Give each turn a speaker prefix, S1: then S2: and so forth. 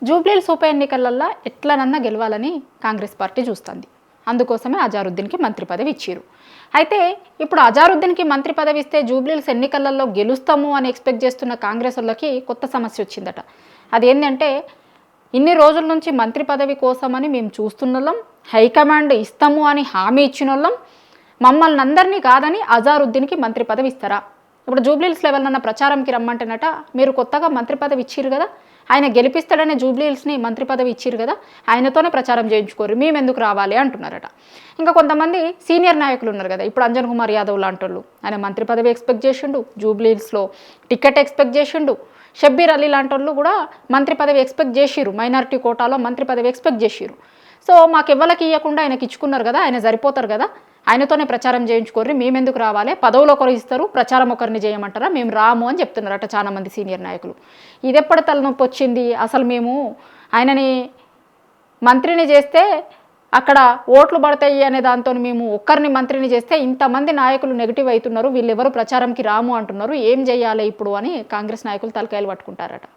S1: జూబ్లీహిల్స్ ఉప ఎన్నికలల్లో ఎట్లనన్నా గెలవాలని కాంగ్రెస్ పార్టీ చూస్తుంది. అందుకోసమే అజారుద్దీన్కి మంత్రి పదవి ఇచ్చారు. అయితే ఇప్పుడు అజారుద్దీన్కి మంత్రి పదవి ఇస్తే జూబ్లీహిల్స్ ఎన్నికలలో గెలుస్తాము అని ఎక్స్పెక్ట్ చేస్తున్న కాంగ్రెస్ వాళ్ళకి కొత్త సమస్య వచ్చిందట. అదేంటంటే ఇన్ని రోజుల నుంచి మంత్రి పదవి కోసమని మేము చూస్తున్నోళ్ళం, హైకమాండ్ ఇస్తాము అని హామీ ఇచ్చినోళ్ళం, మమ్మల్ని అందరినీ కాదని అజారుద్దీన్కి మంత్రి పదవి ఇస్తారా? ఇప్పుడు జూబ్లీహిల్స్ లెవెల్ ప్రచారంకి రమ్మంటేనట మీరు కొత్తగా మంత్రి పదవి ఇచ్చిరు కదా, ఆయన గెలిపిస్తాడనే జూబ్లీహిల్స్ని మంత్రి పదవి ఇచ్చిరు కదా, ఆయనతోనే ప్రచారం చేయించుకోరు, మేము ఎందుకు రావాలి అంటున్నారట. ఇంకా కొంతమంది సీనియర్ నాయకులు ఉన్నారు కదా, ఇప్పుడు అంజన్ కుమార్ యాదవ్ లాంటి వాళ్ళు, ఆయన మంత్రి పదవి ఎక్స్పెక్ట్ చేసిండు, జూబ్లీహిల్స్లో టికెట్ ఎక్స్పెక్ట్ చేసిండు. షబ్బీర్ అలీ లాంటి వాళ్ళు కూడా మంత్రి పదవి ఎక్స్పెక్ట్ చేసిరు, మైనారిటీ కోటాలో మంత్రి పదవి ఎక్స్పెక్ట్ చేసిరు. సో మాకు ఎవరికి ఇవ్వకుండా ఆయనకి ఇచ్చుకున్నారు కదా, ఆయన సరిపోతారు కదా, ఆయనతోనే ప్రచారం చేయించుకోర్రి, మేమెందుకు రావాలి, పదవులు ఒకరు ఇస్తారు, ప్రచారం ఒకరిని చేయమంటారా, మేము రాము అని చెప్తున్నారట చాలామంది సీనియర్ నాయకులు. ఇది ఎప్పటి తలనొప్పి వచ్చింది, అసలు మేము ఆయనని మంత్రిని చేస్తే అక్కడ ఓట్లు పడతాయి అనే దాంతో మేము ఒక్కరిని మంత్రిని చేస్తే ఇంతమంది నాయకులు నెగిటివ్ అవుతున్నారు, వీళ్ళెవరు ప్రచారంకి రాము అంటున్నారు, ఏం చేయాలి ఇప్పుడు అని కాంగ్రెస్ నాయకులు తలకాయలు పట్టుకుంటారట.